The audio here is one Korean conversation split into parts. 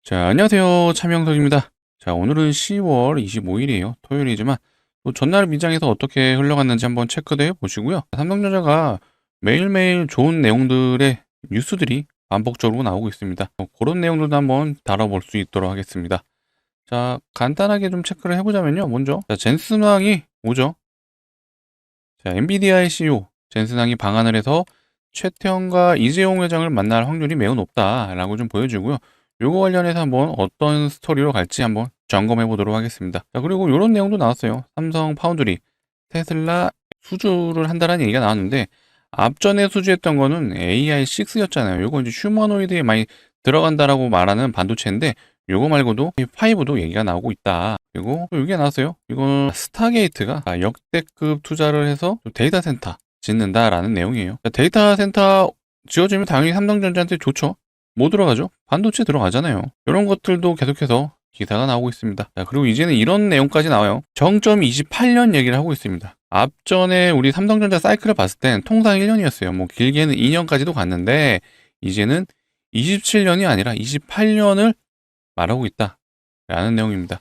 자, 안녕하세요. 차명석입니다. 자, 오늘은 10월 25일이에요. 토요일이지만 또 전날 미장에서 어떻게 흘러갔는지 한번 체크도 해보시고요. 삼성전자가 매일매일 좋은 내용들의 뉴스들이 반복적으로 나오고 있습니다. 그런 내용들도 한번 다뤄볼 수 있도록 하겠습니다. 자, 간단하게 좀 체크를 해보자면요. 먼저 자, 젠슨왕이 오죠. 자, 엔비디아의 CEO 젠슨왕이 방한을 해서 최태원과 이재용 회장을 만날 확률이 매우 높다라고 좀 보여주고요. 요거 관련해서 한번 어떤 스토리로 갈지 한번 점검해 보도록 하겠습니다. 자, 그리고 이런 내용도 나왔어요. 삼성 파운드리, 테슬라 수주를 한다라는 얘기가 나왔는데 앞전에 수주했던 거는 AI6였잖아요. 요거 이제 휴머노이드에 많이 들어간다라고 말하는 반도체인데 요거 말고도 5도 얘기가 나오고 있다. 그리고 또 이게 나왔어요. 이거는 스타게이트가 역대급 투자를 해서 데이터 센터 짓는다라는 내용이에요. 데이터 센터 지어지면 당연히 삼성전자한테 좋죠. 뭐 들어가죠? 반도체 들어가잖아요. 이런 것들도 계속해서 기사가 나오고 있습니다. 자, 그리고 이제는 이런 내용까지 나와요. 정점 28년 얘기를 하고 있습니다. 앞전에 우리 삼성전자 사이클을 봤을 땐 통상 1년이었어요. 뭐 길게는 2년까지도 갔는데 이제는 27년이 아니라 28년을 말하고 있다라는 내용입니다.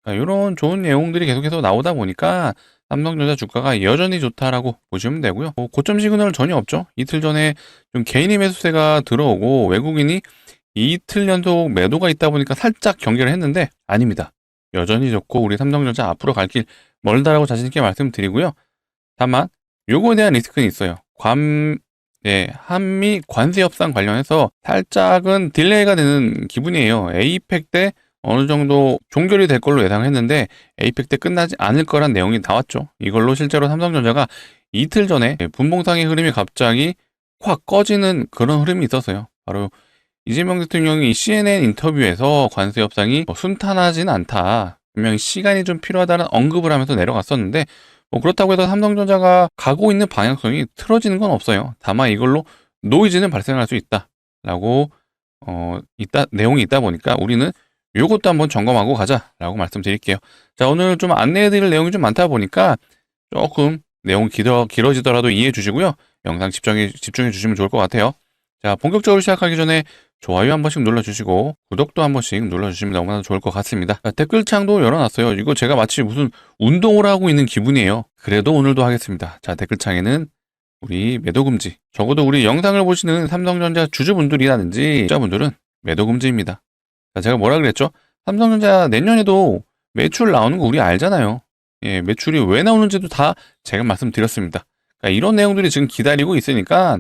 이런 좋은 내용들이 계속해서 나오다 보니까 삼성전자 주가가 여전히 좋다라고 보시면 되고요. 고점 시그널 전혀 없죠. 이틀 전에 좀 개인이 매수세가 들어오고 외국인이 이틀 연속 매도가 있다 보니까 살짝 경계를 했는데 아닙니다. 여전히 좋고 우리 삼성전자 앞으로 갈 길 멀다라고 자신 있게 말씀드리고요. 다만 요거에 대한 리스크는 있어요. 한미 관세 협상 관련해서 살짝은 딜레이가 되는 기분이에요. 에이펙 때 어느 정도 종결이 될 걸로 예상했는데 에이펙 때 끝나지 않을 거란 내용이 나왔죠. 이걸로 실제로 삼성전자가 이틀 전에 분봉상의 흐름이 갑자기 확 꺼지는 그런 흐름이 있었어요. 바로 이재명 대통령이 CNN 인터뷰에서 관세 협상이 순탄하진 않다. 분명히 시간이 좀 필요하다는 언급을 하면서 내려갔었는데 그렇다고 해서 삼성전자가 가고 있는 방향성이 틀어지는 건 없어요. 다만 이걸로 노이즈는 발생할 수 있다라고 내용이 있다 보니까 우리는 요것도 한번 점검하고 가자라고 말씀드릴게요. 자, 오늘 좀 안내해드릴 내용이 좀 많다 보니까 조금 내용이 길어지더라도 이해해 주시고요. 영상 집중해 주시면 좋을 것 같아요. 자, 본격적으로 시작하기 전에 좋아요 한 번씩 눌러주시고 구독도 한 번씩 눌러주시면 너무나 좋을 것 같습니다. 자, 댓글창도 열어놨어요. 이거 제가 마치 무슨 운동을 하고 있는 기분이에요. 그래도 오늘도 하겠습니다. 자, 댓글창에는 우리 매도금지, 적어도 우리 영상을 보시는 삼성전자 주주분들이라든지 투자분들은 매도금지입니다. 자, 제가 뭐라 그랬죠? 삼성전자 내년에도 매출 나오는 거 우리 알잖아요. 예, 매출이 왜 나오는지도 다 제가 말씀드렸습니다. 그러니까 이런 내용들이 지금 기다리고 있으니까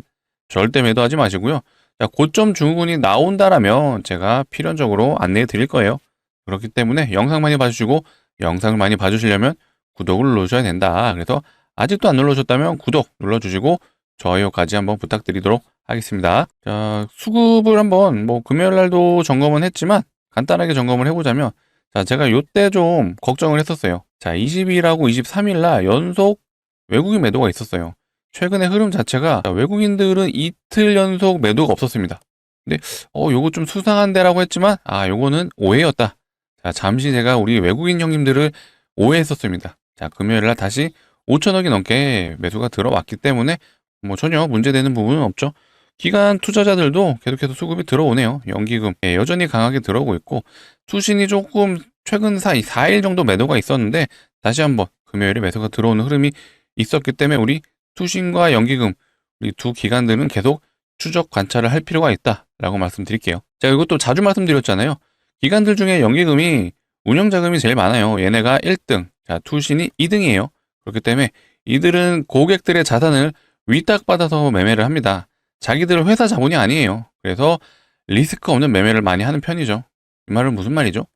절대 매도하지 마시고요. 자, 고점 증후군이 나온다라면 제가 필연적으로 안내해 드릴 거예요. 그렇기 때문에 영상 많이 봐주시고 영상을 많이 봐주시려면 구독을 눌러주셔야 된다. 그래서 아직도 안 눌러주셨다면 구독 눌러주시고 좋아요까지 한번 부탁드리도록 하겠습니다. 자, 수급을 한번 금요일 날도 점검은 했지만 간단하게 점검을 해보자면 자, 제가 요때 좀 걱정을 했었어요. 자, 20일하고 23일 날 연속 외국인 매도가 있었어요. 최근의 흐름 자체가 외국인들은 이틀 연속 매도가 없었습니다. 근데 요거 좀 수상한데라고 했지만 요거는 오해였다. 자, 잠시 제가 우리 외국인 형님들을 오해했었습니다. 자, 금요일 날 다시 5천억이 넘게 매수가 들어왔기 때문에 전혀 문제되는 부분은 없죠. 기관 투자자들도 계속해서 수급이 들어오네요. 연기금 여전히 강하게 들어오고 있고 투신이 조금 최근 사이 4일 정도 매도가 있었는데 다시 한번 금요일에 매수가 들어오는 흐름이 있었기 때문에 우리 투신과 연기금 우리 두 기관들은 계속 추적 관찰을 할 필요가 있다라고 말씀드릴게요. 자, 이것도 자주 말씀드렸잖아요. 기관들 중에 연기금이 운영자금이 제일 많아요. 얘네가 1등, 자, 투신이 2등이에요. 그렇기 때문에 이들은 고객들의 자산을 위탁받아서 매매를 합니다. 자기들은 회사 자본이 아니에요. 그래서 리스크 없는 매매를 많이 하는 편이죠. 이 말은 무슨 말이죠?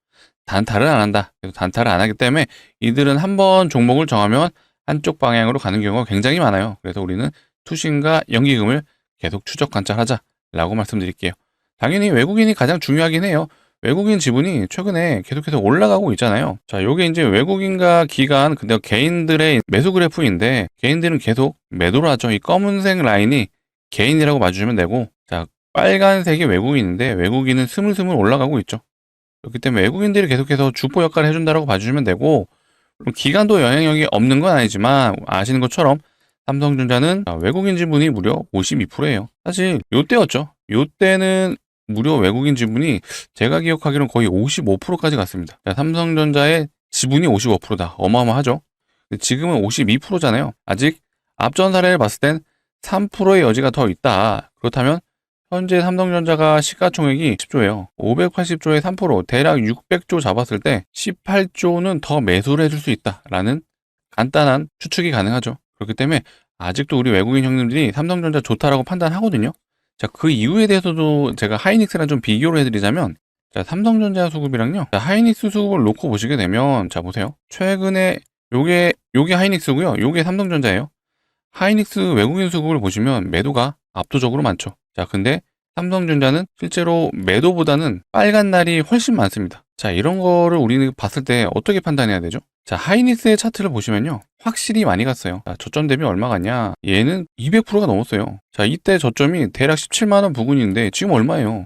단타를 안 한다. 그래서 단타를 안 하기 때문에 이들은 한번 종목을 정하면 한쪽 방향으로 가는 경우가 굉장히 많아요. 그래서 우리는 투신과 연기금을 계속 추적 관찰하자라고 말씀드릴게요. 당연히 외국인이 가장 중요하긴 해요. 외국인 지분이 최근에 계속해서 올라가고 있잖아요. 자, 요게 이제 외국인과 기관, 근데 개인들의 매수 그래프인데 개인들은 계속 매도를 하죠. 이 검은색 라인이 개인이라고 봐주시면 되고, 자, 빨간색이 외국인인데 외국인은 스물스물 올라가고 있죠. 그렇기 때문에 외국인들이 계속해서 주포 역할을 해준다고 봐주시면 되고, 기관도 영향력이 없는 건 아니지만 아시는 것처럼 삼성전자는 외국인 지분이 무려 52%예요. 사실 요때였죠. 요때는 무려 외국인 지분이 제가 기억하기로는 거의 55%까지 갔습니다. 자, 삼성전자의 지분이 55%다. 어마어마하죠. 지금은 52%잖아요. 아직 앞전 사례를 봤을 땐 3%의 여지가 더 있다. 그렇다면 현재 삼성전자가 시가총액이 10조예요. 580조의 3%, 대략 600조 잡았을 때 18조는 더 매수를 해줄 수 있다라는 간단한 추측이 가능하죠. 그렇기 때문에 아직도 우리 외국인 형님들이 삼성전자 좋다라고 판단하거든요. 자, 그 이유에 대해서도 제가 하이닉스랑 좀 비교를 해드리자면, 자, 삼성전자 수급이랑요, 자, 하이닉스 수급을 놓고 보시게 되면, 자, 보세요. 최근에 요게 하이닉스고요. 요게 삼성전자예요. 하이닉스 외국인 수급을 보시면 매도가 압도적으로 많죠. 자, 근데 삼성전자는 실제로 매도보다는 빨간 날이 훨씬 많습니다. 자, 이런 거를 우리는 봤을 때 어떻게 판단해야 되죠? 자, 하이닉스의 차트를 보시면요. 확실히 많이 갔어요. 자, 저점 대비 얼마 갔냐? 얘는 200%가 넘었어요. 자, 이때 저점이 대략 17만원 부근인데 지금 얼마예요?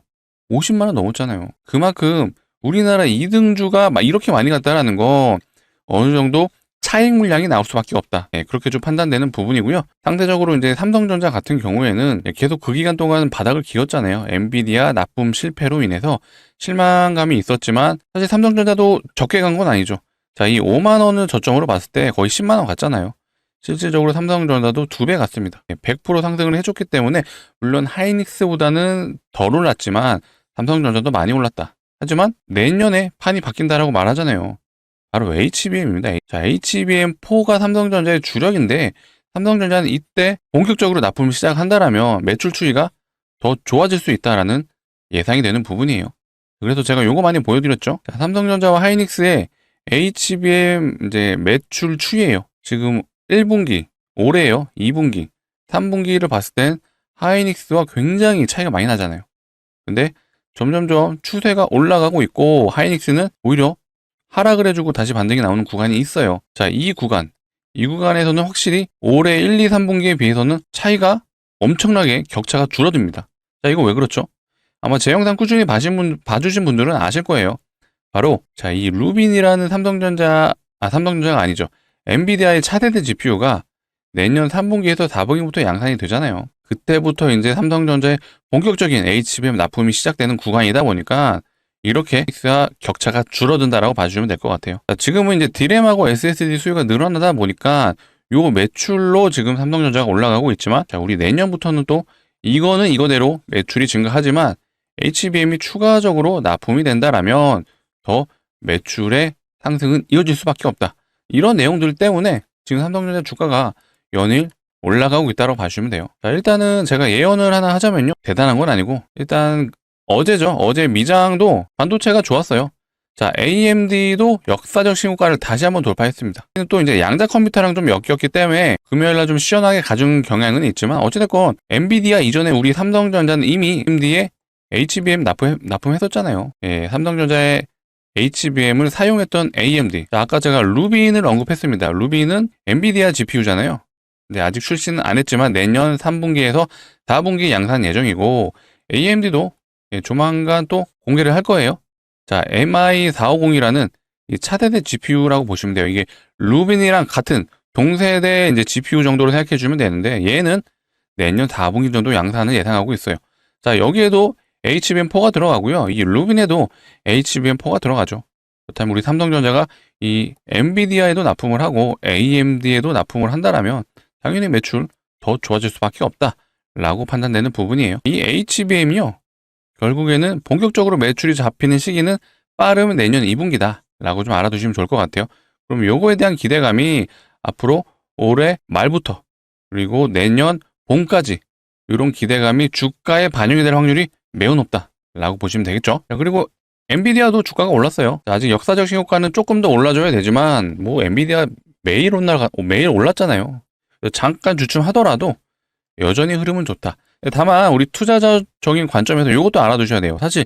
50만원 넘었잖아요. 그만큼 우리나라 2등주가 막 이렇게 많이 갔다라는 건 어느 정도 차익 물량이 나올 수밖에 없다. 그렇게 좀 판단되는 부분이고요. 상대적으로 이제 삼성전자 같은 경우에는 계속 그 기간 동안 바닥을 기었잖아요. 엔비디아 납품 실패로 인해서 실망감이 있었지만 사실 삼성전자도 적게 간 건 아니죠. 자, 이 5만 원을 저점으로 봤을 때 거의 10만 원 갔잖아요. 실질적으로 삼성전자도 2배 갔습니다. 100% 상승을 해줬기 때문에 물론 하이닉스보다는 덜 올랐지만 삼성전자도 많이 올랐다. 하지만 내년에 판이 바뀐다라고 말하잖아요. 바로 HBM입니다. 자, HBM4가 삼성전자의 주력인데 삼성전자는 이때 본격적으로 납품을 시작한다라면 매출 추이가 더 좋아질 수 있다라는 예상이 되는 부분이에요. 그래서 제가 요거 많이 보여드렸죠. 자, 삼성전자와 하이닉스의 HBM 이제 매출 추이예요. 지금 1분기, 올해요. 2분기, 3분기를 봤을 땐 하이닉스와 굉장히 차이가 많이 나잖아요. 근데 점점점 추세가 올라가고 있고 하이닉스는 오히려 하락을 해주고 다시 반등이 나오는 구간이 있어요. 자, 이 구간에서는 확실히 올해 1, 2, 3분기에 비해서는 차이가 엄청나게 격차가 줄어듭니다. 자, 이거 왜 그렇죠? 아마 제 영상 꾸준히 봐주신 분들은 아실 거예요. 바로 자, 이 루빈이라는 삼성전자가 아니죠. 엔비디아의 차세대 GPU가 내년 3분기에서 4분기부터 양산이 되잖아요. 그때부터 이제 삼성전자의 본격적인 HBM 납품이 시작되는 구간이다 보니까 이렇게 믹스와 격차가 줄어든다라고 봐주시면 될 것 같아요. 자, 지금은 이제 D램하고 SSD 수요가 늘어나다 보니까 요 매출로 지금 삼성전자가 올라가고 있지만, 자, 우리 내년부터는 또 이거는 이거대로 매출이 증가하지만 HBM이 추가적으로 납품이 된다라면 더 매출의 상승은 이어질 수밖에 없다. 이런 내용들 때문에 지금 삼성전자 주가가 연일 올라가고 있다고 봐주시면 돼요. 자, 일단은 제가 예언을 하나 하자면요. 대단한 건 아니고 일단 어제죠. 어제 미장도 반도체가 좋았어요. 자, AMD도 역사적 신고가를 다시 한번 돌파했습니다. 또 이제 양자 컴퓨터랑 좀 엮였기 때문에 금요일날 좀 시원하게 가준 경향은 있지만 어찌됐건 엔비디아 이전에 우리 삼성전자는 이미 AMD에 HBM 납품했었잖아요. 예, 삼성전자의 HBM을 사용했던 AMD. 자, 아까 제가 루빈을 언급했습니다. 루빈은 엔비디아 GPU잖아요. 근데 아직 출시는 안 했지만 내년 3분기에서 4분기 양산 예정이고 AMD도 조만간 또 공개를 할 거예요. 자, MI450이라는 이 차세대 GPU라고 보시면 돼요. 이게 루빈이랑 같은 동세대 이제 GPU 정도로 생각해 주면 되는데 얘는 내년 4분기 정도 양산을 예상하고 있어요. 자, 여기에도 HBM4가 들어가고요. 이 루빈에도 HBM4가 들어가죠. 그렇다면 우리 삼성전자가 이 엔비디아에도 납품을 하고 AMD에도 납품을 한다라면 당연히 매출 더 좋아질 수밖에 없다라고 판단되는 부분이에요. 이 HBM이요. 결국에는 본격적으로 매출이 잡히는 시기는 빠르면 내년 2분기다 라고 좀 알아두시면 좋을 것 같아요. 그럼 요거에 대한 기대감이 앞으로 올해 말부터 그리고 내년 봄까지 이런 기대감이 주가에 반영이 될 확률이 매우 높다 라고 보시면 되겠죠. 그리고 엔비디아도 주가가 올랐어요. 아직 역사적 신고가는 조금 더 올라줘야 되지만 뭐 엔비디아 매일 올랐잖아요. 잠깐 주춤하더라도 여전히 흐름은 좋다. 다만 우리 투자자적인 관점에서 이것도 알아두셔야 돼요. 사실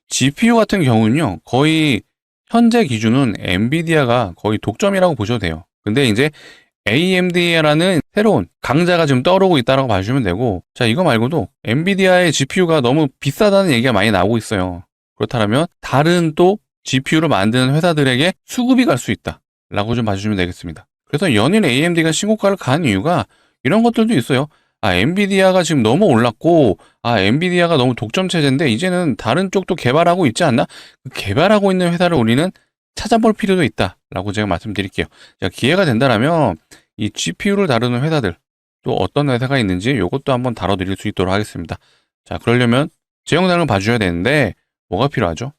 GPU 같은 경우는요. 거의 현재 기준은 엔비디아가 거의 독점이라고 보셔도 돼요. 근데 이제 AMD라는 새로운 강자가 지금 떠오르고 있다고 봐주시면 되고, 자, 이거 말고도 엔비디아의 GPU가 너무 비싸다는 얘기가 많이 나오고 있어요. 그렇다면 다른 또 GPU를 만드는 회사들에게 수급이 갈 수 있다 라고 좀 봐주시면 되겠습니다. 그래서 연일 AMD가 신고가를 간 이유가 이런 것들도 있어요. 엔비디아가 지금 너무 올랐고, 엔비디아가 너무 독점 체제인데 이제는 다른 쪽도 개발하고 있지 않나? 그 개발하고 있는 회사를 우리는 찾아볼 필요도 있다라고 제가 말씀드릴게요. 자, 기회가 된다라면 이 GPU를 다루는 회사들 또 어떤 회사가 있는지 이것도 한번 다뤄드릴 수 있도록 하겠습니다. 자, 그러려면 제 영상을 봐주셔야 되는데 뭐가 필요하죠?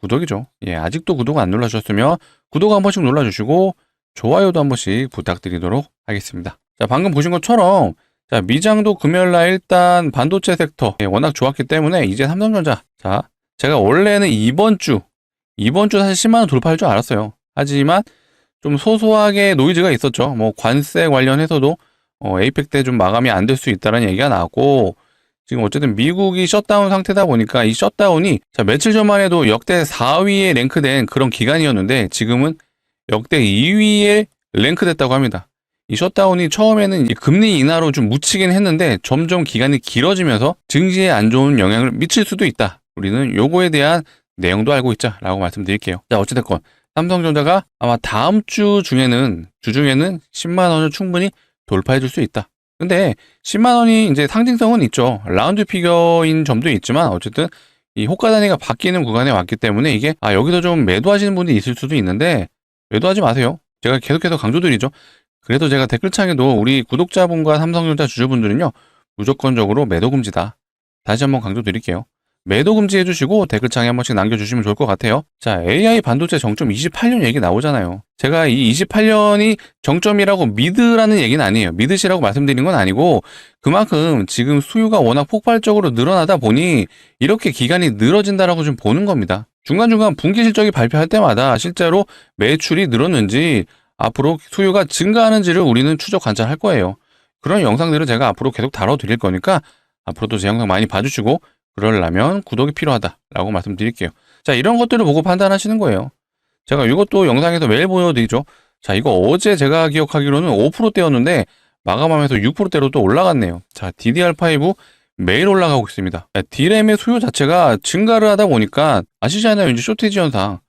구독이죠. 예, 아직도 구독 안 눌러주셨으면 구독 한 번씩 눌러주시고 좋아요도 한 번씩 부탁드리도록 하겠습니다. 자, 방금 보신 것처럼 자, 미장도 금요일날 일단 반도체 섹터 워낙 좋았기 때문에 이제 삼성전자, 자, 제가 원래는 이번 주 사실 10만원 돌파할 줄 알았어요. 하지만 좀 소소하게 노이즈가 있었죠. 뭐 관세 관련해서도 에이펙 때 좀 마감이 안 될 수 있다는 얘기가 나왔고, 지금 어쨌든 미국이 셧다운 상태다 보니까 이 셧다운이 자, 며칠 전만 해도 역대 4위에 랭크된 그런 기간이었는데 지금은 역대 2위에 랭크됐다고 합니다. 이 셧다운이 처음에는 이 금리 인하로 좀 묻히긴 했는데 점점 기간이 길어지면서 증시에 안 좋은 영향을 미칠 수도 있다. 우리는 요거에 대한 내용도 알고 있자라고 말씀드릴게요. 자, 어찌됐건 삼성전자가 아마 다음 주 중에는 10만 원을 충분히 돌파해 줄 수 있다. 근데 10만 원이 이제 상징성은 있죠. 라운드 피겨인 점도 있지만 어쨌든 이 호가 단위가 바뀌는 구간에 왔기 때문에 이게 여기서 좀 매도하시는 분이 있을 수도 있는데 매도하지 마세요. 제가 계속해서 강조드리죠. 그래도 제가 댓글창에도 우리 구독자분과 삼성전자 주주분들은요, 무조건적으로 매도 금지다. 다시 한번 강조드릴게요. 매도 금지 해주시고 댓글창에 한 번씩 남겨주시면 좋을 것 같아요. 자, AI 반도체 정점 28년 얘기 나오잖아요. 제가 이 28년이 정점이라고 믿으라는 얘기는 아니에요. 믿으시라고 말씀드린 건 아니고 그만큼 지금 수요가 워낙 폭발적으로 늘어나다 보니 이렇게 기간이 늘어진다라고 좀 보는 겁니다. 중간중간 분기 실적이 발표할 때마다 실제로 매출이 늘었는지 앞으로 수요가 증가하는지를 우리는 추적 관찰할 거예요. 그런 영상들을 제가 앞으로 계속 다뤄드릴 거니까 앞으로도 제 영상 많이 봐주시고 그러려면 구독이 필요하다라고 말씀드릴게요. 자, 이런 것들을 보고 판단하시는 거예요. 제가 이것도 영상에서 매일 보여드리죠. 자, 이거 어제 제가 기억하기로는 5%대였는데 마감하면서 6%대로 또 올라갔네요. 자, DDR5 매일 올라가고 있습니다. D램의 수요 자체가 증가를 하다 보니까 아시잖아요. 이제 쇼티지 현상.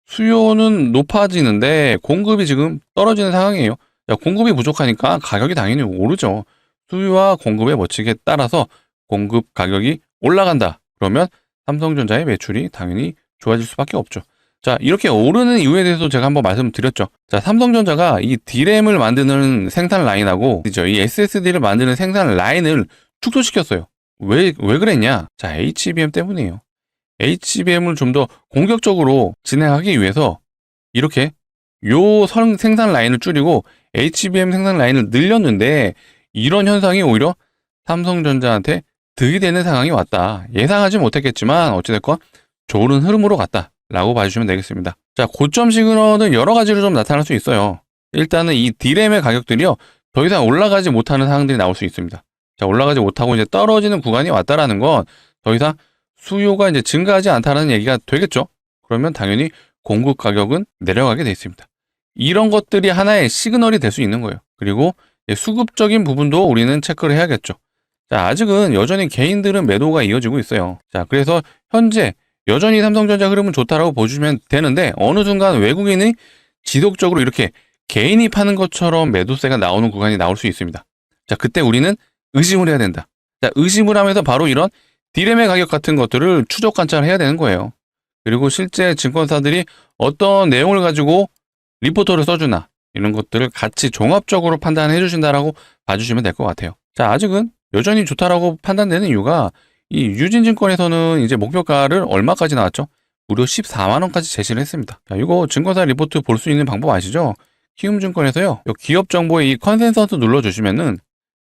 수요는 높아지는데 공급이 지금 떨어지는 상황이에요. 자, 공급이 부족하니까 가격이 당연히 오르죠. 수요와 공급의 법칙에 따라서 공급 가격이 올라간다. 그러면 삼성전자의 매출이 당연히 좋아질 수밖에 없죠. 자, 이렇게 오르는 이유에 대해서 제가 한번 말씀드렸죠. 자, 삼성전자가 이 D램을 만드는 생산 라인하고 이 SSD를 만드는 생산 라인을 축소시켰어요. 왜 그랬냐? 자, HBM 때문이에요. HBM을 좀 더 공격적으로 진행하기 위해서 이렇게 생산 라인을 줄이고 HBM 생산 라인을 늘렸는데 이런 현상이 오히려 삼성전자한테 득이 되는 상황이 왔다. 예상하지 못했겠지만 어찌됐건 좋은 흐름으로 갔다라고 봐주시면 되겠습니다. 자, 고점 시그널은 여러 가지로 좀 나타날 수 있어요. 일단은 이 D램의 가격들이요, 더 이상 올라가지 못하는 상황들이 나올 수 있습니다. 자, 올라가지 못하고 이제 떨어지는 구간이 왔다라는 건 더 이상 수요가 이제 증가하지 않다는 얘기가 되겠죠. 그러면 당연히 공급 가격은 내려가게 돼 있습니다. 이런 것들이 하나의 시그널이 될 수 있는 거예요. 그리고 수급적인 부분도 우리는 체크를 해야겠죠. 자, 아직은 여전히 개인들은 매도가 이어지고 있어요. 자, 그래서 현재 여전히 삼성전자 흐름은 좋다라고 보시면 되는데 어느 순간 외국인이 지속적으로 이렇게 개인이 파는 것처럼 매도세가 나오는 구간이 나올 수 있습니다. 자, 그때 우리는 의심을 해야 된다. 자, 의심을 하면서 바로 이런 D램의 가격 같은 것들을 추적 관찰해야 되는 거예요. 그리고 실제 증권사들이 어떤 내용을 가지고 리포터를 써주나 이런 것들을 같이 종합적으로 판단해 주신다라고 봐주시면 될 것 같아요. 자, 아직은 여전히 좋다라고 판단되는 이유가 이 유진증권에서는 이제 목표가를 얼마까지 나왔죠? 무려 14만 원까지 제시를 했습니다. 자, 이거 증권사 리포트 볼 수 있는 방법 아시죠? 키움증권에서요, 기업 정보의 이 컨센서스 눌러주시면은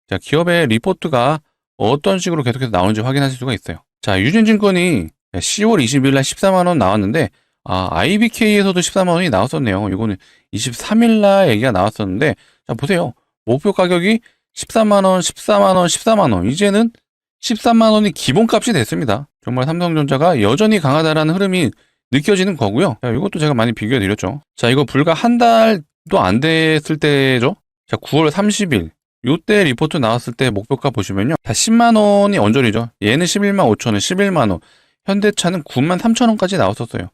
자, 기업의 리포트가 어떤 식으로 계속해서 나오는지 확인하실 수가 있어요. 자, 유진증권이 10월 20일 날 14만 원 나왔는데 IBK에서도 14만 원이 나왔었네요. 이거는 23일 날 얘기가 나왔었는데 자, 보세요. 목표 가격이 13만 원, 14만 원, 14만 원. 이제는 13만 원이 기본값이 됐습니다. 정말 삼성전자가 여전히 강하다라는 흐름이 느껴지는 거고요. 자, 이것도 제가 많이 비교해 드렸죠. 자, 이거 불과 한 달도 안 됐을 때죠. 자, 9월 30일. 요때 리포트 나왔을 때 목표가 보시면요. 다 10만 원이 언저리죠. 얘는 11만 5천 원, 11만 원. 현대차는 9만 3천 원까지 나왔었어요.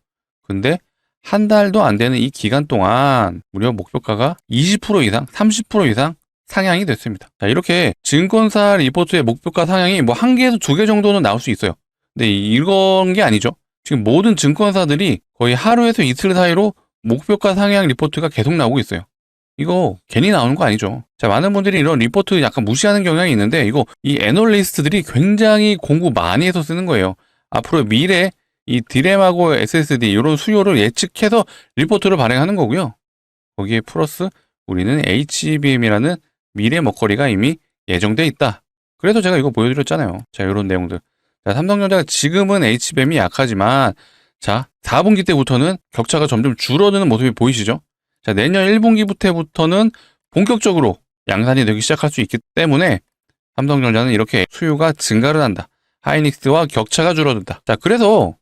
근데 한 달도 안 되는 이 기간 동안 무려 목표가가 20% 이상, 30% 이상 상향이 됐습니다. 자, 이렇게 증권사 리포트의 목표가 상향이 뭐 1개에서 2개 정도는 나올 수 있어요. 근데 이런 게 아니죠. 지금 모든 증권사들이 거의 하루에서 이틀 사이로 목표가 상향 리포트가 계속 나오고 있어요. 이거 괜히 나오는 거 아니죠. 자, 많은 분들이 이런 리포트 약간 무시하는 경향이 있는데 이거 이 애널리스트들이 굉장히 공부 많이 해서 쓰는 거예요. 앞으로 미래 이 디램하고 SSD 이런 수요를 예측해서 리포트를 발행하는 거고요. 거기에 플러스 우리는 HBM이라는 미래 먹거리가 이미 예정돼 있다. 그래서 제가 이거 보여드렸잖아요. 자, 이런 내용들. 자, 삼성전자가 지금은 HBM이 약하지만 자, 4분기 때부터는 격차가 점점 줄어드는 모습이 보이시죠? 자, 내년 1분기부터는 본격적으로 양산이 되기 시작할 수 있기 때문에 삼성전자는 이렇게 수요가 증가를 한다. 하이닉스와 격차가 줄어든다. 자, 그래서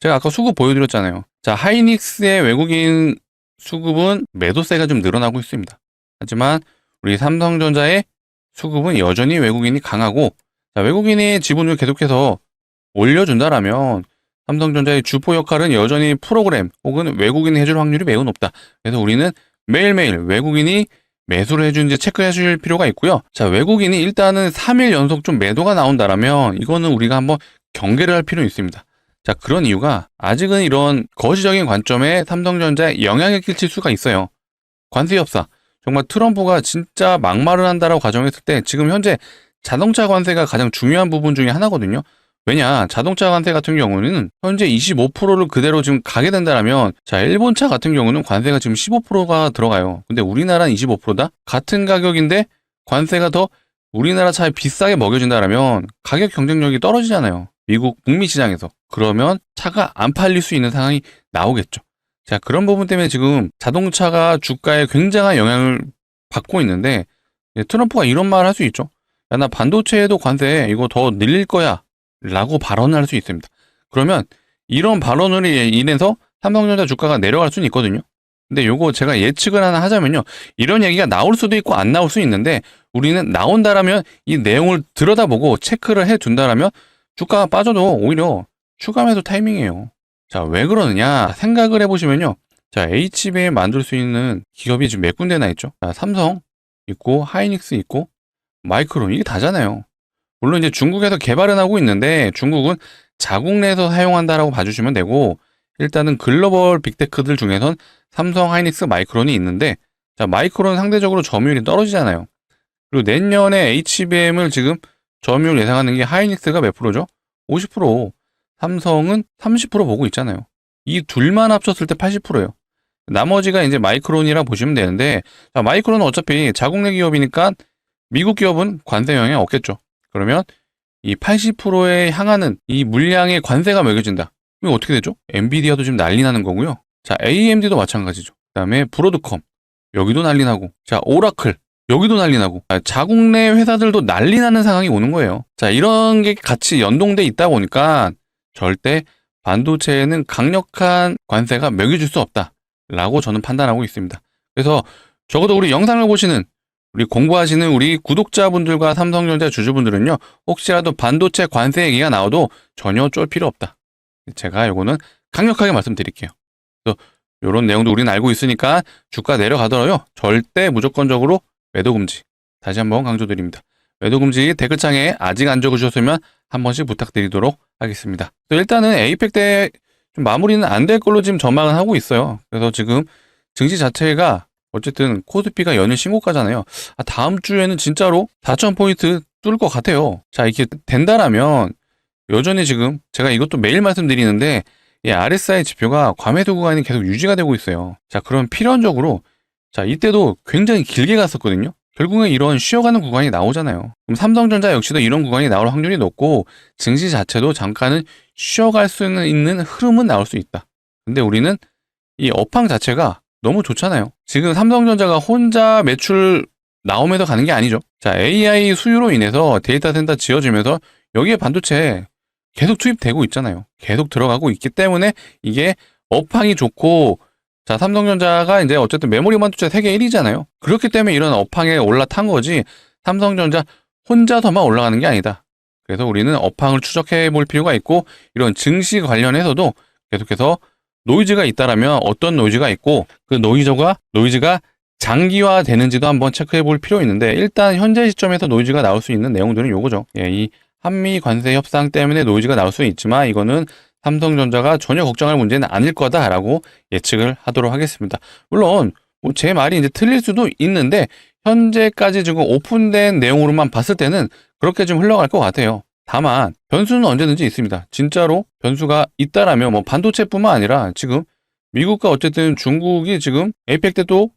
제가 아까 수급 보여드렸잖아요. 자, 하이닉스의 외국인 수급은 매도세가 좀 늘어나고 있습니다. 하지만 우리 삼성전자의 수급은 여전히 외국인이 강하고, 자, 외국인이 지분을 계속해서 올려준다라면 삼성전자의 주포 역할은 여전히 프로그램 혹은 외국인이 해줄 확률이 매우 높다. 그래서 우리는 매일매일 외국인이 매수를 해주는지 체크해 줄 필요가 있고요. 자, 외국인이 일단은 3일 연속 좀 매도가 나온다라면 이거는 우리가 한번 경계를 할 필요는 있습니다. 자, 그런 이유가 아직은 이런 거시적인 관점에 삼성전자에 영향을 끼칠 수가 있어요. 관세 협상. 정말 트럼프가 진짜 막말을 한다라고 가정했을 때 지금 현재 자동차 관세가 가장 중요한 부분 중에 하나거든요. 왜냐, 자동차 관세 같은 경우는 현재 25%를 그대로 지금 가게 된다면, 자, 일본차 같은 경우는 관세가 지금 15%가 들어가요. 근데 우리나라는 25%다? 같은 가격인데 관세가 더 우리나라 차에 비싸게 먹여진다면 가격 경쟁력이 떨어지잖아요. 미국 북미 시장에서. 그러면 차가 안 팔릴 수 있는 상황이 나오겠죠. 자, 그런 부분 때문에 지금 자동차가 주가에 굉장한 영향을 받고 있는데, 트럼프가 이런 말을 할 수 있죠. 야, 나 반도체에도 관세 이거 더 늘릴 거야 라고 발언을 할 수 있습니다. 그러면 이런 발언으로 인해서 삼성전자 주가가 내려갈 수는 있거든요. 근데 요거 제가 예측을 하나 하자면요, 이런 얘기가 나올 수도 있고 안 나올 수 있는데, 우리는 나온다라면 이 내용을 들여다보고 체크를 해둔다라면 주가가 빠져도 오히려 추가 매수 타이밍이에요. 자, 왜 그러느냐 생각을 해보시면요, 자, HBM 만들 수 있는 기업이 지금 몇 군데나 있죠. 자, 삼성 있고 하이닉스 있고 마이크론, 이게 다잖아요. 물론 이제 중국에서 개발은 하고 있는데 중국은 자국 내에서 사용한다라고 봐주시면 되고, 일단은 글로벌 빅테크들 중에선 삼성, 하이닉스, 마이크론이 있는데, 자, 마이크론 상대적으로 점유율이 떨어지잖아요. 그리고 내년에 HBM을 지금 점유율 예상하는 게 하이닉스가 몇 프로죠? 50%. 삼성은 30% 보고 있잖아요. 이 둘만 합쳤을 때 80%예요. 나머지가 이제 마이크론이라 보시면 되는데, 자, 마이크론은 어차피 자국 내 기업이니까 미국 기업은 관세 영향 없겠죠. 그러면 이 80%에 향하는 이 물량의 관세가 매겨진다. 이거 어떻게 되죠? 엔비디아도 지금 난리 나는 거고요. 자, AMD도 마찬가지죠. 그 다음에 브로드컴, 여기도 난리 나고, 자, 오라클, 여기도 난리 나고, 자국 내 회사들도 난리 나는 상황이 오는 거예요. 자, 이런 게 같이 연동돼 있다 보니까 절대 반도체에는 강력한 관세가 매겨질 수 없다라고 저는 판단하고 있습니다. 그래서 적어도 우리 영상을 보시는, 우리 공부하시는 우리 구독자분들과 삼성전자 주주분들은요, 혹시라도 반도체 관세 얘기가 나와도 전혀 쫄 필요 없다. 제가 요거는 강력하게 말씀드릴게요. 그래서 요런 내용도 우리는 알고 있으니까 주가 내려가더라도 절대 무조건적으로 매도 금지. 다시 한번 강조드립니다. 매도 금지 댓글창에 아직 안 적으셨으면 한 번씩 부탁드리도록 하겠습니다. 일단은 에이펙 때 좀 마무리는 안 될 걸로 지금 전망을 하고 있어요. 그래서 지금 증시 자체가 어쨌든 코스피가 연일 신고가잖아요. 다음 주에는 진짜로 4,000포인트 뚫을 것 같아요. 자, 이렇게 된다라면 여전히 지금 제가 이것도 매일 말씀드리는데, 이 RSI 지표가 과매도 구간이 계속 유지가 되고 있어요. 자, 그럼 필연적으로, 자, 이때도 굉장히 길게 갔었거든요. 결국엔 이런 쉬어가는 구간이 나오잖아요. 그럼 삼성전자 역시도 이런 구간이 나올 확률이 높고, 증시 자체도 잠깐은 쉬어갈 수 있는 흐름은 나올 수 있다. 근데 우리는 이 업황 자체가 너무 좋잖아요. 지금 삼성전자가 혼자 매출 나오면서 가는 게 아니죠. 자, AI 수요로 인해서 데이터 센터 지어지면서 여기에 반도체 계속 투입되고 있잖아요. 계속 들어가고 있기 때문에 이게 업황이 좋고, 자, 삼성전자가 이제 어쨌든 메모리 반도체 세계 1위잖아요. 그렇기 때문에 이런 업황에 올라탄 거지, 삼성전자 혼자서만 올라가는 게 아니다. 그래서 우리는 업황을 추적해 볼 필요가 있고, 이런 증시 관련해서도 계속해서 노이즈가 있다라면 어떤 노이즈가 있고, 그 노이즈가 장기화 되는지도 한번 체크해 볼 필요 있는데, 일단 현재 시점에서 노이즈가 나올 수 있는 내용들은 요거죠. 이 한미 관세 협상 때문에 노이즈가 나올 수는 있지만 이거는 삼성전자가 전혀 걱정할 문제는 아닐 거다라고 예측을 하도록 하겠습니다. 물론 뭐 제 말이 이제 틀릴 수도 있는데, 현재까지 지금 오픈된 내용으로만 봤을 때는 그렇게 좀 흘러갈 것 같아요. 다만 변수는 언제든지 있습니다. 진짜로 변수가 있다라면 뭐 반도체뿐만 아니라 지금 미국과 어쨌든 중국이 지금 에이펙 때 또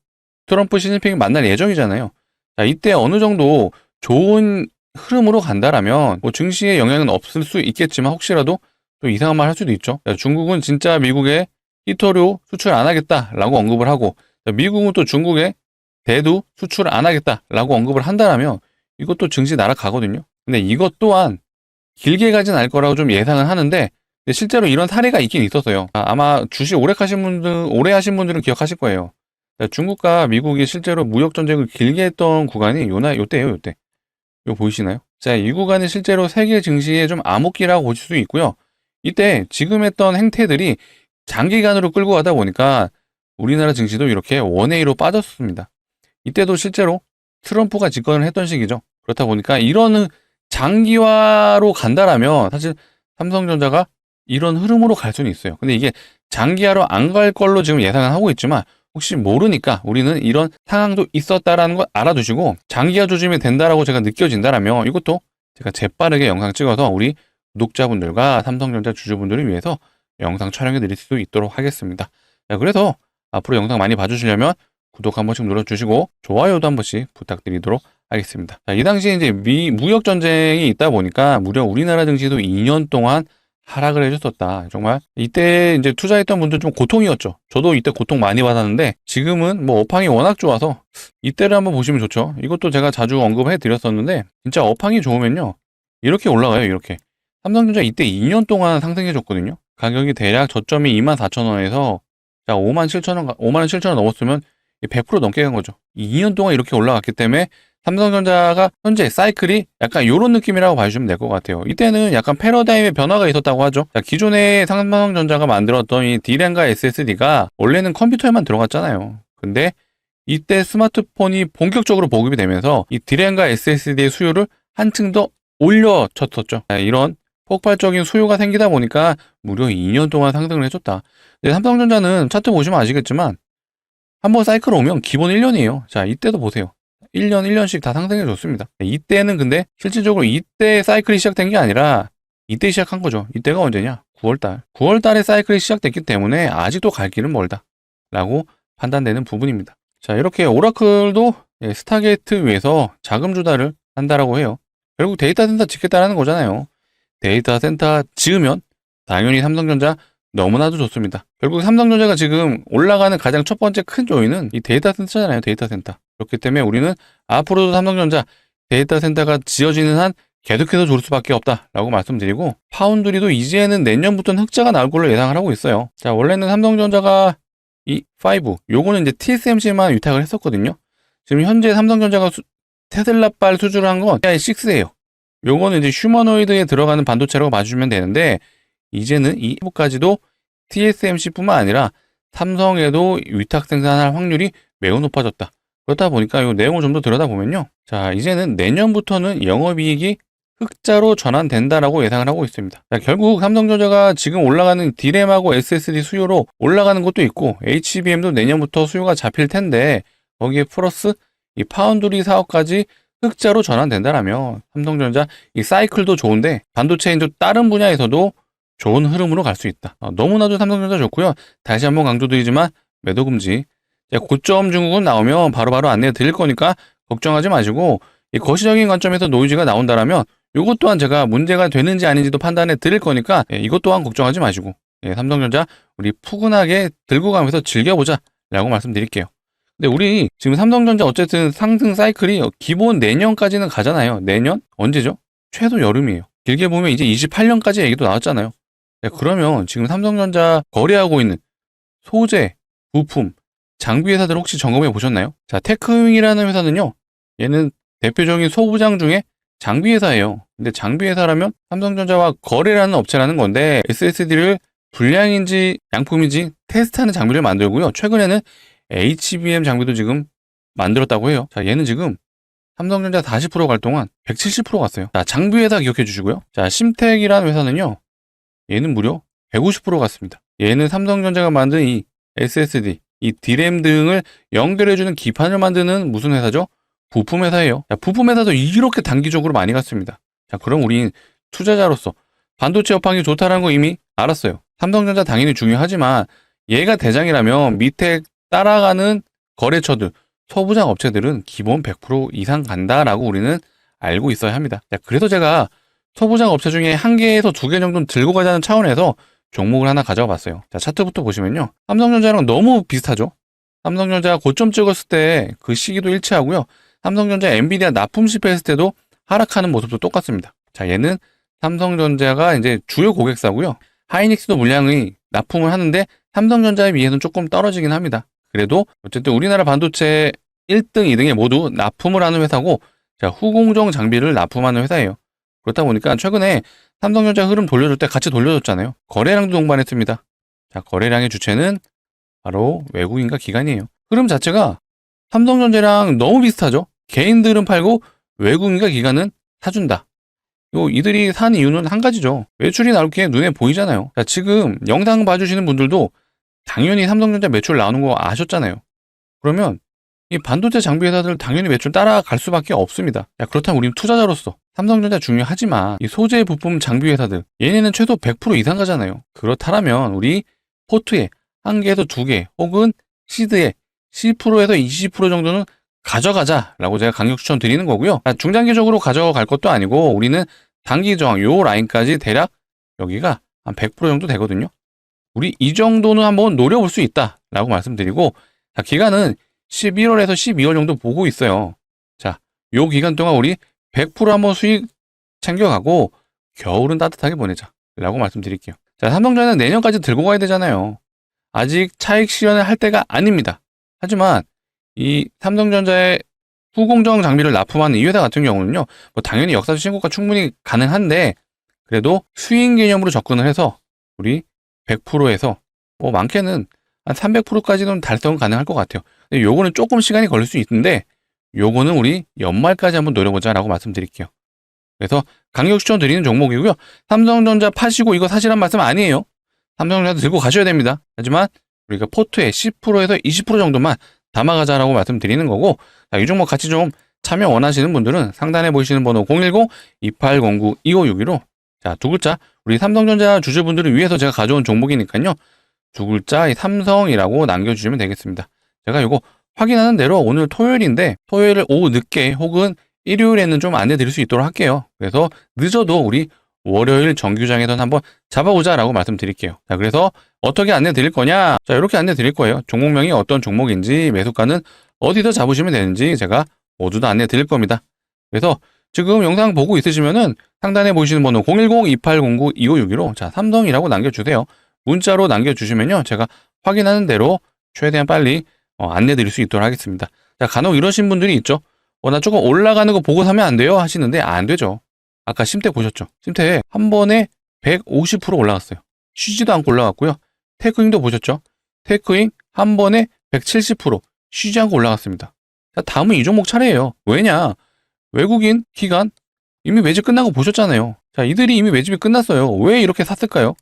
트럼프 시진핑이 만날 예정이잖아요. 자, 이때 어느 정도 좋은 흐름으로 간다라면 뭐 증시에 영향은 없을 수 있겠지만 혹시라도 또 이상한 말 할 수도 있죠. 자, 중국은 진짜 미국에 히토류 수출 안 하겠다라고 언급을 하고, 자, 미국은 또 중국에 대두 수출 안 하겠다라고 언급을 한다라면 이것도 증시 날아가거든요. 근데 이것 또한 길게 가진 않을 거라고 좀 예상은 하는데, 근데 실제로 이런 사례가 있긴 있었어요. 아마 주식 오래 하신 분들은 기억하실 거예요. 중국과 미국이 실제로 무역 전쟁을 길게 했던 구간이 요때예요, 요때. 이거 보이시나요? 자, 이 구간이 실제로 세계 증시의 좀 암흑기라고 보실 수 있고요. 이때 지금 했던 행태들이 장기간으로 끌고 가다 보니까 우리나라 증시도 이렇게 원웨이로 빠졌습니다. 이때도 실제로 트럼프가 집권을 했던 시기죠. 그렇다 보니까 이런 장기화로 간다라면 사실 삼성전자가 이런 흐름으로 갈 수는 있어요. 근데 이게 장기화로 안 갈 걸로 지금 예상을 하고 있지만, 혹시 모르니까 우리는 이런 상황도 있었다라는 걸 알아두시고, 장기화 조짐이 된다라고 제가 느껴진다라면 이것도 제가 재빠르게 영상 찍어서 우리 구독자분들과 삼성전자 주주분들을 위해서 영상 촬영해 드릴 수 있도록 하겠습니다. 자, 그래서 앞으로 영상 많이 봐주시려면 구독 한 번씩 눌러주시고 좋아요도 한 번씩 부탁드리도록 하겠습니다. 자, 이 당시에 이제 무역 전쟁이 있다 보니까 무려 우리나라 증시도 2년 동안 하락을 해줬었다. 정말 이때 이제 투자했던 분들 좀 고통이었죠. 저도 이때 고통 많이 받았는데 지금은 뭐 업황이 워낙 좋아서 이때를 한번 보시면 좋죠. 이것도 제가 자주 언급해 드렸었는데, 진짜 업황이 좋으면요 이렇게 올라가요. 이렇게 삼성전자 이때 2년 동안 상승해 줬거든요. 가격이 대략 저점이 24,000원에서 자 57,000원 넘었으면 100% 넘게 간 거죠. 2년 동안 이렇게 올라갔기 때문에 삼성전자가 현재 사이클이 약간 이런 느낌이라고 봐주시면 될 것 같아요. 이때는 약간 패러다임의 변화가 있었다고 하죠. 자, 기존에 삼성전자가 만들었던 이 D램과 SSD가 원래는 컴퓨터에만 들어갔잖아요. 근데 이때 스마트폰이 본격적으로 보급이 되면서 이 D램과 SSD의 수요를 한층 더 올려쳤었죠. 자, 이런 폭발적인 수요가 생기다 보니까 무려 2년 동안 상승을 해줬다. 삼성전자는 차트 보시면 아시겠지만 한번 사이클 오면 기본 1년이에요. 자, 이때도 보세요. 1년씩 다 상승해 줬습니다. 이때는 근데 실질적으로 이때 사이클이 시작된 게 아니라 이때 시작한 거죠. 이때가 언제냐? 9월달. 9월달에 사이클이 시작됐기 때문에 아직도 갈 길은 멀다 라고 판단되는 부분입니다. 자, 이렇게 오라클도 스타게이트 위해서 자금 조달을 한다라고 해요. 결국 데이터 센터 짓겠다라는 거잖아요. 데이터 센터 지으면 당연히 삼성전자 너무나도 좋습니다. 결국 삼성전자가 지금 올라가는 가장 첫 번째 큰 요인은 이 데이터 센터잖아요. 데이터 센터. 그렇기 때문에 우리는 앞으로도 삼성전자 데이터 센터가 지어지는 한 계속해서 좋을 수밖에 없다라고 말씀드리고, 파운드리도 이제는 내년부터는 흑자가 나올 걸로 예상을 하고 있어요. 자, 원래는 삼성전자가 이 5, 요거는 이제 TSMC만 위탁을 했었거든요. 지금 현재 삼성전자가 테슬라발 수주를 한 건 AI6예요. 요거는 이제 휴머노이드에 들어가는 반도체라고 봐주시면 되는데, 이제는 이 부까지도 TSMC뿐만 아니라 삼성에도 위탁 생산할 확률이 매우 높아졌다. 그렇다 보니까 이 내용을 좀 더 들여다보면요. 자, 이제는 내년부터는 영업이익이 흑자로 전환된다라고 예상을 하고 있습니다. 자, 결국 삼성전자가 지금 올라가는 D램하고 SSD 수요로 올라가는 것도 있고, HBM도 내년부터 수요가 잡힐 텐데, 거기에 플러스 이 파운드리 사업까지 흑자로 전환된다라면 삼성전자 이 사이클도 좋은데 반도체인도 다른 분야에서도 좋은 흐름으로 갈 수 있다. 너무나도 삼성전자 좋고요. 다시 한번 강조드리지만 매도 금지. 고점 중국은 나오면 바로바로 안내 드릴 거니까 걱정하지 마시고, 이 거시적인 관점에서 노이즈가 나온다라면 이것 또한 제가 문제가 되는지 아닌지도 판단해 드릴 거니까 이것 또한 걱정하지 마시고, 삼성전자 우리 푸근하게 들고 가면서 즐겨보자 라고 말씀드릴게요. 근데 우리 지금 삼성전자 어쨌든 상승 사이클이 기본 내년까지는 가잖아요. 내년? 언제죠? 최소 여름이에요. 길게 보면 이제 28년까지 얘기도 나왔잖아요. 그러면 지금 삼성전자 거래하고 있는 소재, 부품, 장비 회사들 혹시 점검해 보셨나요? 자, 테크윙이라는 회사는요, 얘는 대표적인 소부장 중에 장비 회사예요. 근데 장비 회사라면 삼성전자와 거래라는 업체라는 건데 SSD를 불량인지 양품인지 테스트하는 장비를 만들고요. 최근에는 HBM 장비도 지금 만들었다고 해요. 자, 얘는 지금 삼성전자 40% 갈 동안 170% 갔어요. 자, 장비회사 기억해 주시고요. 자, 심텍이라는 회사는요. 얘는 무려 150% 갔습니다. 얘는 삼성전자가 만든 이 SSD, 이 D램 등을 연결해주는 기판을 만드는 무슨 회사죠? 부품 회사예요. 자, 부품 회사도 이렇게 단기적으로 많이 갔습니다. 자, 그럼 우린 투자자로서 반도체 업황이 좋다는 거 이미 알았어요. 삼성전자 당연히 중요하지만 얘가 대장이라면 밑에 따라가는 거래처들, 소부장 업체들은 기본 100% 이상 간다라고 우리는 알고 있어야 합니다. 자, 그래서 제가 소부장 업체 중에 1개에서 2개 정도는 들고 가자는 차원에서 종목을 하나 가져와 봤어요. 자, 차트부터 보시면요. 삼성전자랑 너무 비슷하죠? 삼성전자가 고점 찍었을 때 그 시기도 일치하고요. 삼성전자 엔비디아 납품 실패했을 때도 하락하는 모습도 똑같습니다. 자, 얘는 삼성전자가 이제 주요 고객사고요. 하이닉스도 물량이 납품을 하는데 삼성전자에 비해서는 조금 떨어지긴 합니다. 그래도 어쨌든 우리나라 반도체 1등, 2등에 모두 납품을 하는 회사고, 자, 후공정 장비를 납품하는 회사예요. 그렇다 보니까 최근에 삼성전자 흐름 돌려줄 때 같이 돌려줬잖아요. 거래량도 동반했습니다. 자, 거래량의 주체는 바로 외국인과 기관이에요. 흐름 자체가 삼성전자랑 너무 비슷하죠. 개인들은 팔고 외국인과 기관은 사준다. 이들이 산 이유는 한 가지죠. 매출이 나올 게 눈에 보이잖아요. 자, 지금 영상 봐주시는 분들도 당연히 삼성전자 매출 나오는 거 아셨잖아요. 그러면 이 반도체 장비 회사들 당연히 매출 따라갈 수밖에 없습니다. 자, 그렇다면 우리는 투자자로서 삼성전자 중요하지만 이 소재 부품 장비 회사들 얘네는 최소 100% 이상 가잖아요. 그렇다면 우리 포트에 1개에서 2개 혹은 시드에 10%에서 20% 정도는 가져가자라고 제가 강력 추천드리는 거고요. 중장기적으로 가져갈 것도 아니고 우리는 단기 저항 요 라인까지 대략 여기가 한 100% 정도 되거든요. 우리 이 정도는 한번 노려볼 수 있다라고 말씀드리고, 자, 기간은 11월에서 12월 정도 보고 있어요. 자, 요 기간 동안 우리 100% 한번 수익 챙겨가고 겨울은 따뜻하게 보내자라고 말씀드릴게요. 자, 삼성전자는 내년까지 들고 가야 되잖아요. 아직 차익 실현을 할 때가 아닙니다. 하지만 이 삼성전자의 후공정 장비를 납품하는 이 회사 같은 경우는요, 뭐 당연히 역사적 신고가 충분히 가능한데 그래도 수익 개념으로 접근을 해서 우리 100%에서 뭐 많게는 한 300%까지는 달성은 가능할 것 같아요. 근데 요거는 조금 시간이 걸릴 수 있는데 요거는 우리 연말까지 한번 노려보자라고 말씀드릴게요. 그래서 강력 추천드리는 종목이고요. 삼성전자 파시고 이거 사실한 말씀 아니에요. 삼성전자 들고 가셔야 됩니다. 하지만 우리가 포트에 10%에서 20% 정도만 담아가자라고 말씀드리는 거고, 자, 이 종목 같이 좀 참여 원하시는 분들은 상단에 보이시는 번호 010-2809-2561로 자, 2글자 우리 삼성전자 주주분들을 위해서 제가 가져온 종목이니까요. 2글자 이 삼성이라고 남겨주시면 되겠습니다. 제가 이거 확인하는 대로 오늘 토요일인데 토요일 오후 늦게 혹은 일요일에는 좀 안내 드릴 수 있도록 할게요. 그래서 늦어도 우리 월요일 정규장에선 한번 잡아보자라고 말씀드릴게요. 자, 그래서 어떻게 안내 드릴 거냐? 자, 이렇게 안내 드릴 거예요. 종목명이 어떤 종목인지, 매수가는 어디서 잡으시면 되는지 제가 모두 다 안내 드릴 겁니다. 그래서 지금 영상 보고 있으시면은 상단에 보이시는 번호 010-2809-2561로 자, 삼성이라고 남겨주세요. 문자로 남겨주시면요. 제가 확인하는 대로 최대한 빨리 안내 드릴 수 있도록 하겠습니다. 자, 간혹 이러신 분들이 있죠. 나 조금 올라가는 거 보고 사면 안 돼요? 하시는데 안 되죠. 아까 심텍 보셨죠? 심텍 한 번에 150% 올라갔어요. 쉬지도 않고 올라갔고요. 테크잉도 보셨죠? 테크잉 한 번에 170% 쉬지 않고 올라갔습니다. 자, 다음은 이 종목 차례예요. 왜냐? 외국인 기관 이미 매집 끝나고 보셨잖아요. 자, 이들이 이미 매집이 끝났어요. 왜 이렇게 샀을까요?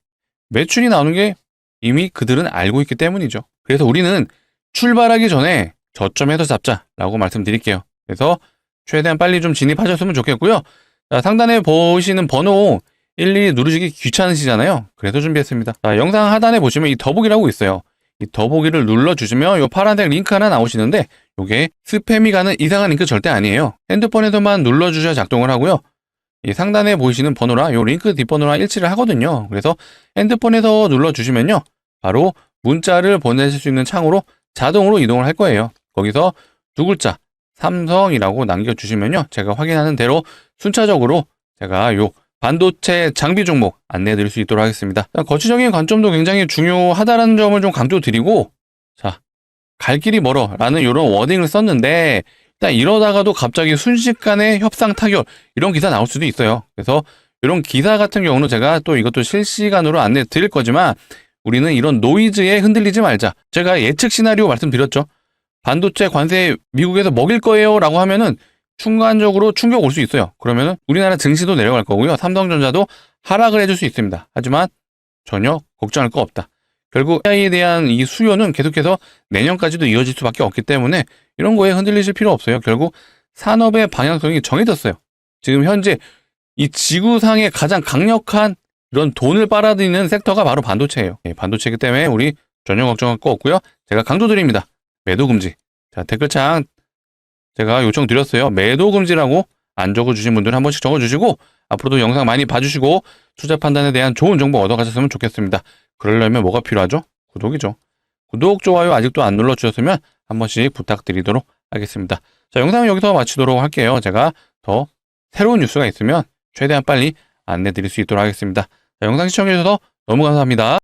매출이 나오는 게 이미 그들은 알고 있기 때문이죠. 그래서 우리는 출발하기 전에 저점에서 잡자라고 말씀드릴게요. 그래서 최대한 빨리 좀 진입하셨으면 좋겠고요. 자, 상단에 보시는 번호 일일이 누르시기 귀찮으시잖아요. 그래서 준비했습니다. 자, 영상 하단에 보시면 이 더보기라고 있어요. 이 더보기를 눌러주시면 이 파란색 링크 하나 나오시는데 이게 스팸이 가는 이상한 링크 절대 아니에요. 핸드폰에서만 눌러주셔야 작동을 하고요. 이 상단에 보이시는 번호랑 이 링크 뒷번호랑 일치를 하거든요. 그래서 핸드폰에서 눌러주시면요. 바로 문자를 보내실 수 있는 창으로 자동으로 이동을 할 거예요. 거기서 2글자 삼성이라고 남겨주시면요. 제가 확인하는 대로 순차적으로 제가 요 반도체 장비 종목 안내해 드릴 수 있도록 하겠습니다. 거치적인 관점도 굉장히 중요하다는 점을 좀 강조드리고, 자, 갈 길이 멀어 라는 이런 워딩을 썼는데 일단 이러다가도 갑자기 순식간에 협상 타결 이런 기사 나올 수도 있어요. 그래서 이런 기사 같은 경우는 제가 또 이것도 실시간으로 안내 드릴 거지만 우리는 이런 노이즈에 흔들리지 말자. 제가 예측 시나리오 말씀드렸죠. 반도체 관세 미국에서 먹일 거예요 라고 하면은 순간적으로 충격 올 수 있어요. 그러면은 우리나라 증시도 내려갈 거고요. 삼성전자도 하락을 해줄 수 있습니다. 하지만 전혀 걱정할 거 없다. 결국 AI에 대한 이 수요는 계속해서 내년까지도 이어질 수밖에 없기 때문에 이런 거에 흔들리실 필요 없어요. 결국 산업의 방향성이 정해졌어요. 지금 현재 이 지구상의 가장 강력한 이런 돈을 빨아들이는 섹터가 바로 반도체예요. 반도체이기 때문에 우리 전혀 걱정할 거 없고요. 제가 강조드립니다. 매도 금지. 자, 댓글창 제가 요청드렸어요. 매도 금지라고 안 적어주신 분들은 한 번씩 적어주시고 앞으로도 영상 많이 봐주시고 투자 판단에 대한 좋은 정보 얻어가셨으면 좋겠습니다. 그러려면 뭐가 필요하죠? 구독이죠. 구독, 좋아요 아직도 안 눌러주셨으면 한 번씩 부탁드리도록 하겠습니다. 자, 영상은 여기서 마치도록 할게요. 제가 더 새로운 뉴스가 있으면 최대한 빨리 안내 드릴 수 있도록 하겠습니다. 자, 영상 시청해주셔서 너무 감사합니다.